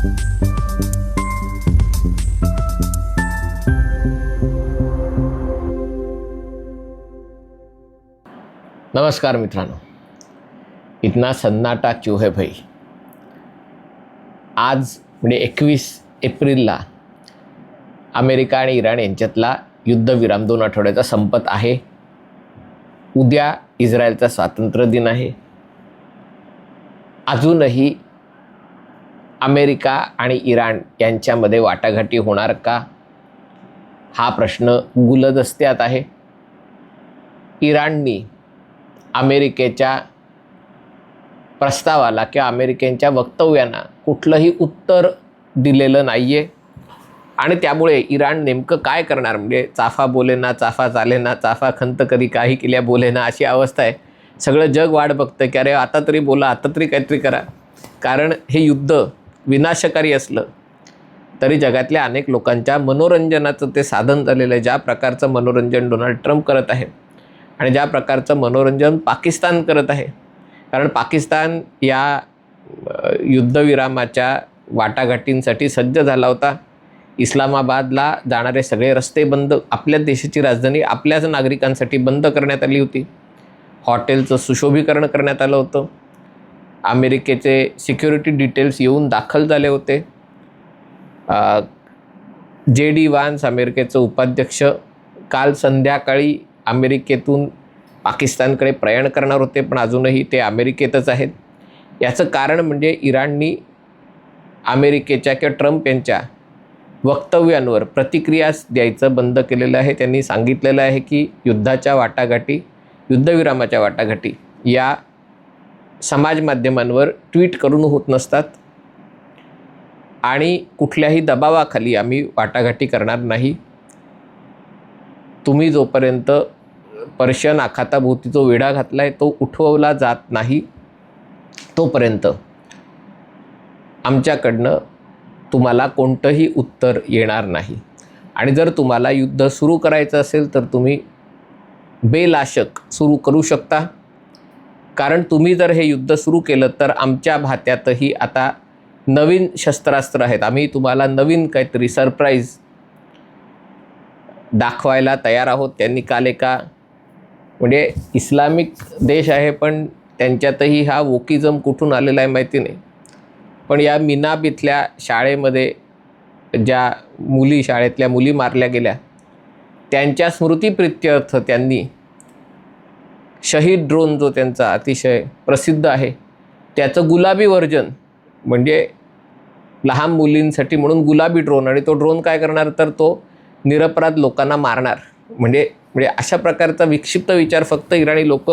नमस्कार मित्रांनो, इतना सन्नाटा क्यों है भाई। आज म्हणजे 21 एप्रिलला अमेरिका आणि इराण यांच्यातला युद्धविराम 2 आठवड्याचा संपत आहे। उद्या इस्रायलचा स्वातंत्र्य दिन आहे। अजूनही अमेरिका आणि इराण यांच्यामध्ये वाटाघाटी होणार का, हा प्रश्न गुलदस्त्यात आहे। इराणनी अमेरिकेच्या प्रस्तावाला किंवा अमेरिकेच्या वक्तव्यांना कुठलंही उत्तर दिलेलं नाही आहे आणि त्यामुळे इराण नेमकं काय करणार, म्हणजे चाफा बोलेना चाफा चालेना, चाफा खंत कधी काही केल्या बोलेना, अशी अवस्था आहे। सगळं जग वाट बघतं की अरे आता तरी बोला, आता तरी काहीतरी करा। कारण हे युद्ध विनाशकारी असलं तरी जगातल्या अनेक लोकांच्या मनोरंजनाचं ते साधन झालेलं आहे। ज्या प्रकारचं मनोरंजन डोनाल्ड ट्रम्प करत आहे आणि ज्या प्रकारचं मनोरंजन पाकिस्तान करत आहे, कारण पाकिस्तान या युद्धविरामाच्या वाटाघाटींसाठी सज्ज झाला होता। इस्लामाबादला जाणारे सगळे रस्ते बंद, आपल्या देशाची राजधानी आपल्याच नागरिकांसाठी बंद करण्यात आली होती। हॉटेलचं सुशोभीकरण करण्यात आलं होतं। अमेरिकेचे सिक्युरिटी डिटेल्स येऊन दाखल झाले होते। JD व्हान्स अमेरिकेचं उपाध्यक्ष काल संध्याकाळी अमेरिकेतून पाकिस्तानकडे प्रयाण करणार होते, पण अजूनही ते अमेरिकेतच आहेत। याचं कारण म्हणजे इराणनी अमेरिकेच्या किंवा ट्रम्प यांच्या वक्तव्यांवर प्रतिक्रिया द्यायचं बंद केलेलं आहे। त्यांनी सांगितलेलं आहे की युद्धाच्या वाटाघाटी, युद्धविरामाच्या वाटाघाटी या समाज माध्यमांवर ट्विट करून होत नसतात आणि कुठल्याही दबावाखाली आम्ही वाटाघाटी करणार नाही। तुम्ही जोपर्यंत पर्शियन आखाताभोवती जो वेढा घातला आहे तो उठवला जात नाही तोपर्यंत आमच्याकडनं तुम्हाला कोणतंही उत्तर येणार नाही। आणि जर तुम्हाला युद्ध सुरू करायचं असेल तर तुम्ही बेलाशक सुरू करू शकता, कारण तुम्ही जर हे युद्ध सुरू केलं तर आमच्या भात्यातही आता नवीन शस्त्रास्त्र आहेत। आम्ही तुम्हाला नवीन काहीतरी सरप्राईज दाखवायला तयार आहोत। त्यांनी काल एका, म्हणजे इस्लामिक देश आहे पण त्यांच्यातही हा वोकिझम कुठून आलेला आहे माहिती नाही, पण या मिनाब इथल्या शाळेमध्ये ज्या मुली, शाळेतल्या मुली मारल्या गेल्या त्यांच्या स्मृतिप्रित्यर्थ त्यांनी शहीद ड्रोन, जो त्यांचा अतिशय प्रसिद्ध आहे, त्याचं गुलाबी व्हर्जन, म्हणजे लहान मुलींसाठी म्हणून गुलाबी ड्रोन, आणि तो ड्रोन काय करणार तर तो निरपराध लोकांना मारणार। म्हणजे अशा प्रकारचा विक्षिप्त विचार फक्त इराणी लोक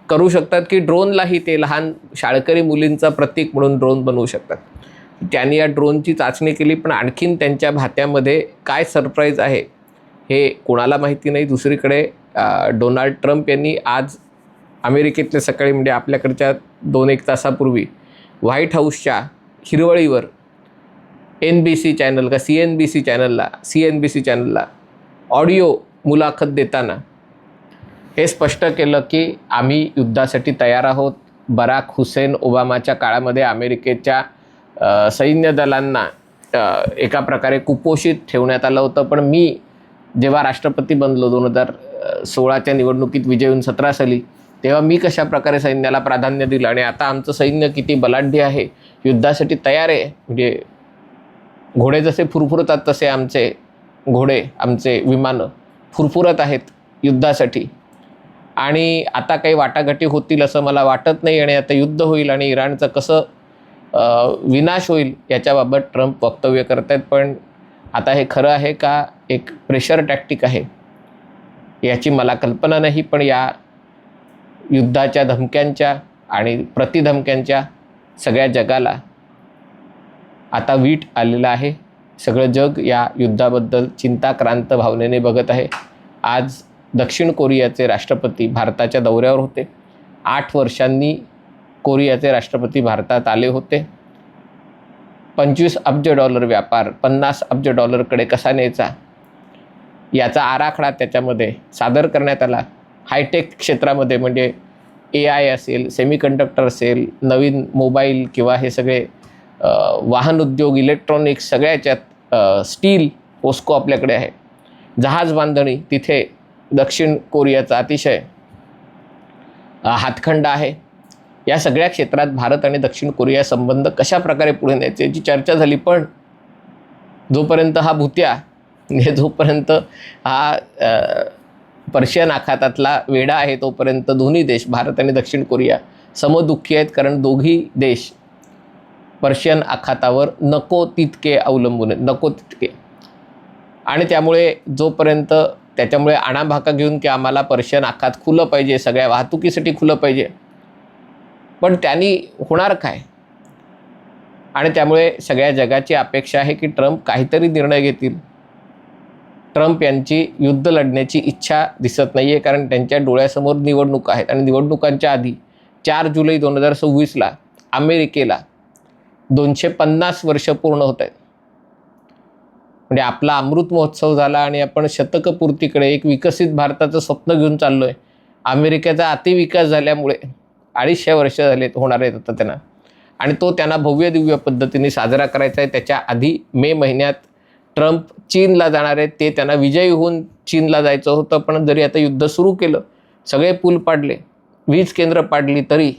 करू शकतात की ड्रोनलाही ते लहान शाळकरी मुलींचा प्रतीक म्हणून ड्रोन बनवू शकतात। त्यांनी या ड्रोनची चाचणी केली, पण आणखीन त्यांच्या भात्यामध्ये काय सरप्राईज आहे हे कोणाला माहिती नाही। दुसरीकडे डोनाल्ड ट्रम्प यांनी आज अमेरिकेतले सकाळी, म्हणजे आपल्याकडच्या 2-1 तासापूर्वी व्हाईट हाऊसच्या हिरवळीवर NBC चॅनल का CNBC चॅनलला ऑडिओ मुलाखत देताना हे स्पष्ट केलं की आम्ही युद्धासाठी तयार आहोत। बराक हुसेन ओबामाच्या काळामध्ये अमेरिकेच्या सैन्य दलांना एका प्रकारे कुपोषित ठेवण्यात आलं होतं, पण मी जेव्हा राष्ट्रपती बनलो 2016च्या निवडणुकीत विजय होऊन 17 साली, तेव्हा मी कशा प्रकारे सैन्याला प्राधान्य दिलं आणि आता आमचं सैन्य किती बलाढ्य आहे, युद्धासाठी तयार आहे। म्हणजे घोडे जसे फुरफुरतात तसे आमचे घोडे, आमचे विमानं फुरफुरत आहेत युद्धासाठी। आणि आता काही वाटाघाटी होतील असं मला वाटत नाही, आणि आता युद्ध होईल आणि इराणचं कसं विनाश होईल याच्याबाबत ट्रम्प वक्तव्य करत आहेत। पण आता हे खरं आहे का एक प्रेशर टॅक्टिक आहे याची मला कल्पना नाही, पण या युद्धाच्या धमक्यांच्या आणि प्रतिधमक्यांच्या सगळ्या जगाला आता वीट आलेलं आहे। सगळं जग या युद्धाबद्दल चिंताक्रांत भावनेने बघत आहे। आज दक्षिण कोरियाचे राष्ट्रपती भारताच्या दौऱ्यावर होते। 8 वर्षांनी कोरियाचे राष्ट्रपती भारतात आले होते। $25 अब्ज व्यापार $50 अब्ज कडे कसा न्यायचा याचा आराखडा त्याच्यामध्ये सादर करण्यात आला। हायटेक क्षेत्रामध्ये म्हणजे AI असेल, सेमीकंडक्टर असेल, नवीन मोबाईल किंवा हे सगळे वाहन उद्योग, इलेक्ट्रॉनिक्स सगळ्याच्यात, स्टील, पोस्को आपल्याकडे आहे, जहाज बांधणी तिथे दक्षिण कोरियाचा अतिशय हातखंडा आहे. या सगळ्या क्षेत्रात भारत आणि दक्षिण कोरिया संबंध कशा प्रकारे पुढे न्यायचे याची चर्चा झाली. पण जोपर्यंत हा भुत्या, म्हणजे जोपर्यंत हा पर्शियन आखातातला वेडा आहे, तोपर्यंत दोन्ही देश, भारत आणि दक्षिण कोरिया, समदुःखी आहेत. कारण दोघी देश पर्शियन आखातावर नको तितके अवलंबून आहेत, नको तितके. आणि त्यामुळे जोपर्यंत त्याच्यामुळे आणाभाका घेऊन की आम्हाला पर्शियन आखात खुलं पाहिजे, सगळ्या वाहतुकीसाठी खुलं पाहिजे, पण त्यांनी होणार काय? आणि त्यामुळे सगळ्या जगाची अपेक्षा आहे की ट्रम्प काहीतरी निर्णय घेतील. ट्रम्प यांची युद्ध लढण्याची इच्छा दिसत नाही आहे, कारण त्यांच्या डोळ्यासमोर निवडणुका आहेत. आणि निवडणुकांच्या आधी 4 जुलै 2026ला अमेरिकेला 250 वर्ष पूर्ण होत आहेत. म्हणजे आपला अमृत महोत्सव झाला आणि आपण शतकपूर्तीकडे, एक विकसित भारताचं स्वप्न घेऊन चाललो आहे. अमेरिकेचा अतिविकास झाल्यामुळे 250 वर्ष झालेत, होणार आहेत आता त्यांना. आणि तो त्यांना भव्य दिव्य पद्धतीने साजरा करायचा आहे. त्याच्या आधी मे महिन्यात ट्रम्प चीनला जाणार आहेत. ते त्यांना विजयी होऊन चीनला जायचं होतं, पण जरी आता युद्ध सुरू केलं, सगळे पूल पाडले, वीज केंद्र पाडली, तरी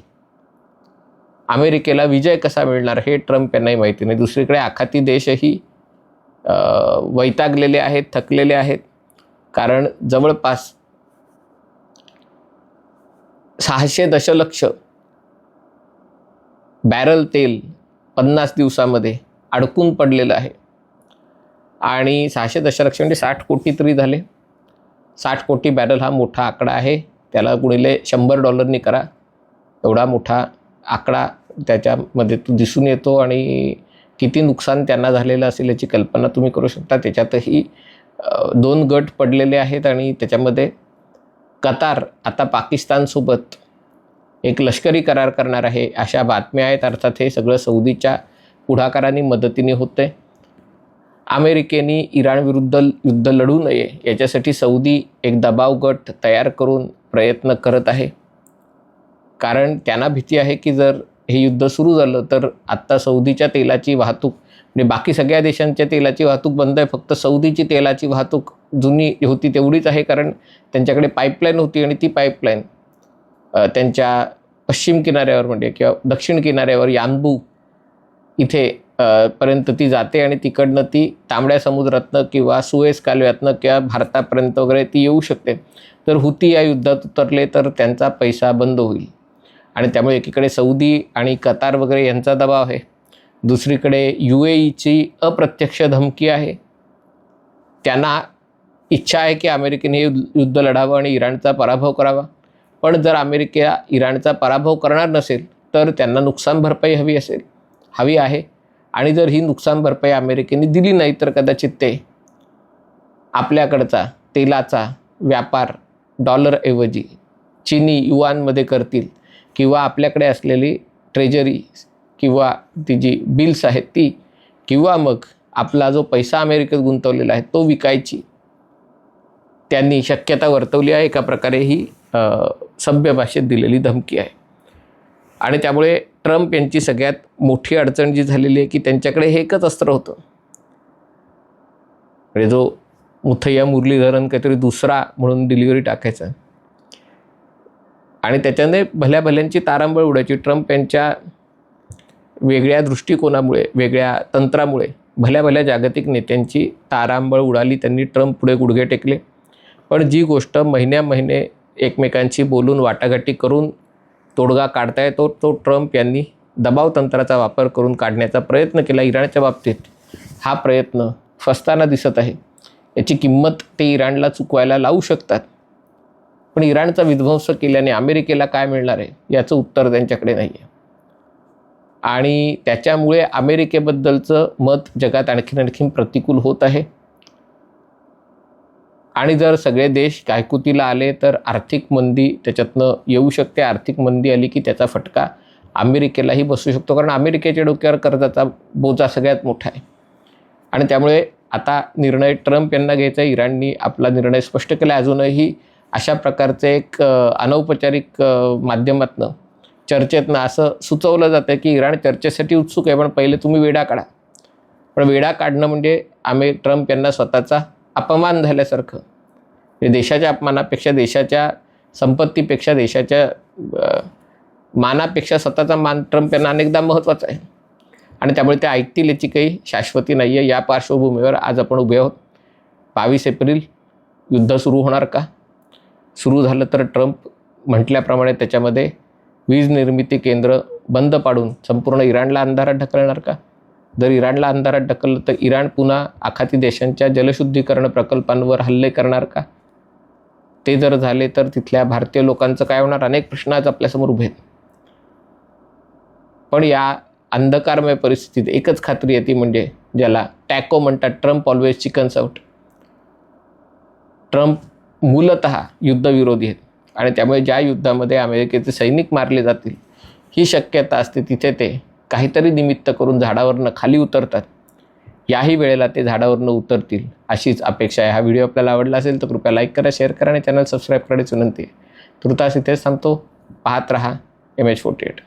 अमेरिकेला विजय कसा मिळणार हे ट्रम्प यांनाही माहिती नाही. दुसरीकडे आखाती देशही वैतागलेले आहेत, थकलेले आहेत. कारण जवळपास 600 दशलक्ष बॅरल तेल 50 दिवसामध्ये अडकून पडलेलं आहे. आणि 600 दशलक्ष म्हणजे 60 कोटी तरी झाले. 60 कोटी बॅरल हा मोठा आकडा आहे. त्याला गुणिले $100 करा, एवढा मोठा आकडा त्याच्यामध्ये तो दिसून येतो. आणि किती नुकसान त्यांना झालेलं असेल याची कल्पना तुम्ही करू शकता. त्याच्यातही 2 गट पडलेले आहेत. आणि त्याच्यामध्ये कतार आता पाकिस्तानसोबत एक लष्करी करार करणार आहे, अशा बातम्या आहेत. अर्थात हे सगळं सौदीच्या पुढाकारांनी, मदतीने होतं आहे. अमेरिकेने इराणविरुद्ध युद्ध लढू नये याच्यासाठी सौदी एक दबाव गट तयार करून प्रयत्न करत आहे. कारण त्यांना भीती आहे की जर हे युद्ध सुरू झालं तर आत्ता सौदीच्या तेलाची वाहतूक, म्हणजे बाकी सगळ्या देशांच्या तेलाची वाहतूक बंद आहे, फक्त सौदीची तेलाची वाहतूक जुनी होती तेवढीच आहे. कारण त्यांच्याकडे पाईपलाईन होती आणि ती पाईपलाईन त्यांच्या पश्चिम किनाऱ्यावर, म्हणजे किंवा दक्षिण किनाऱ्यावर यानबू इथे पर्यंत ती जाते. आणि तिकडनं ती तांबड्या समुद्रातनं किंवा सुएझ कालव्यातनं किंवा भारतापर्यंत वगैरे ती येऊ शकते. तर हुती या युद्धात उतरले तर त्यांचा पैसा बंद होईल. आणि त्यामुळे एकीकडे सौदी आणि कतार वगैरे यांचा दबाव आहे, दुसरीकडे UAEची अप्रत्यक्ष धमकी आहे. त्यांना इच्छा आहे की अमेरिकेने हे युद्ध लढावं आणि इराणचा पराभव करावा. पण जर अमेरिका इराणचा पराभव करणार नसेल तर त्यांना नुकसान भरपाई हवी आहे. आणि जर ही नुकसान भरपाई अमेरिकेने दिली नाही तर कदाचित ते आपल्याकडचा तेलाचा व्यापार डॉलरऐवजी चीनी युआनमध्ये करतील, किंवा आपल्याकडे असलेली ट्रेजरी किंवा ती जी बिल्स आहेत ती, किंवा मग आपला जो पैसा अमेरिकेत गुंतवलेला आहे तो विकायची त्यांनी शक्यता वर्तवली आहे. एका प्रकारे ही सभ्य भाषेत दिलेली धमकी आहे. आणि त्यामुळे ट्रम्प यांची सगळ्यात मोठी अडचण जी झालेली आहे की त्यांच्याकडे हे एकच अस्त्र होतं, म्हणजे जो मुथय्या मुरलीधरन काहीतरी दुसरा म्हणून डिलिव्हरी टाकायचा आणि त्याच्याने भल्या भल्यांची तारांबळ उडायची. ट्रम्प यांच्या वेगळ्या दृष्टिकोनामुळे, वेगळ्या तंत्रामुळे भल्या भल्या जागतिक नेत्यांची तारांबळ उडाली. त्यांनी ट्रम्प पुढे गुडघे टेकले. पण जी गोष्ट महिने एकमेकांशी बोलून वाटाघाटी करून तोडगा काढता येतो तो ट्रम्प यांनी दबाव तंत्राचा वापर करून काढण्याचा प्रयत्न केला. इराणच्या बाबतीत हा प्रयत्न फसताना दिसत आहे. याची किंमत ते इराणला चुकवायला लावू शकतात, पण इराणचा विध्वंस केल्याने अमेरिकेला काय मिळणार आहे याचं उत्तर त्यांच्याकडे नाही आहे. आणि त्याच्यामुळे अमेरिकेबद्दलचं मत जगात आणखीन प्रतिकूल होत आहे. आणि जर सगळे देश कायकुतीला आले तर आर्थिक मंदी त्याच्यातनं येऊ शकते. आर्थिक मंदी आली की त्याचा फटका अमेरिकेलाही बसू शकतो, कारण अमेरिकेच्या डोक्यावर कर्जाचा बोजा सगळ्यात मोठा आहे. आणि त्यामुळे आता निर्णय ट्रम्प यांना घ्यायचा आहे. इराणनी आपला निर्णय स्पष्ट केला. अजूनही अशा प्रकारचे एक अनौपचारिक माध्यमातनं चर्चेतनं असं सुचवलं जातं की इराण चर्चेसाठी उत्सुक आहे, पण पहिले तुम्ही वेढा काढा. पण वेढा काढणं म्हणजे ट्रम्प यांना स्वतःचा अपमान झाल्यासारखं. देशाच्या अपमानापेक्षा, देशाच्या संपत्तीपेक्षा, देशाच्या मानापेक्षा स्वतःचा मान ट्रम्प यांना अनेकदा महत्त्वाचा आहे. आणि त्यामुळे ते ऐकतील याची काही शाश्वती नाही आहे. या पार्श्वभूमीवर आज आपण उभे आहोत. 22 एप्रिल युद्ध सुरू होणार का? सुरू झालं तर ट्रम्प म्हटल्याप्रमाणे त्याच्यामध्ये वीज निर्मिती केंद्र बंद पाडून संपूर्ण इराणला अंधारात ढकलणार का? जर इराणला अंधारात ढकललं तर इराण पुन्हा आखाती देशांच्या जलशुद्धीकरण प्रकल्पांवर हल्ले करणार का? ते जर झाले तर तिथल्या भारतीय लोकांचं काय होणार? अनेक प्रश्न आज आपल्यासमोर उभे आहेत. पण या अंधकारमय परिस्थितीत एकच खात्री येते, म्हणजे ज्याला टॅको म्हणतात, Trump always chickens out. Trump मूलतः युद्धविरोधी आहेत आणि त्यामुळे ज्या युद्धामध्ये अमेरिकेचे सैनिक मारले जातील ही शक्यता असते, तिथे ते काहीतरी निमित्त करून झाडावरनं खाली उतरतात. याही वेळेला ते झाडावरनं उतरतील अशीच अपेक्षा आहे. हा व्हिडिओ आपल्याला आवडला असेल तर कृपया लाईक करा, शेअर करा आणि चॅनल सबस्क्राईब करायची विनंती आहे. तुर्तास इथेच थांबतो. पाहत रहा MH48.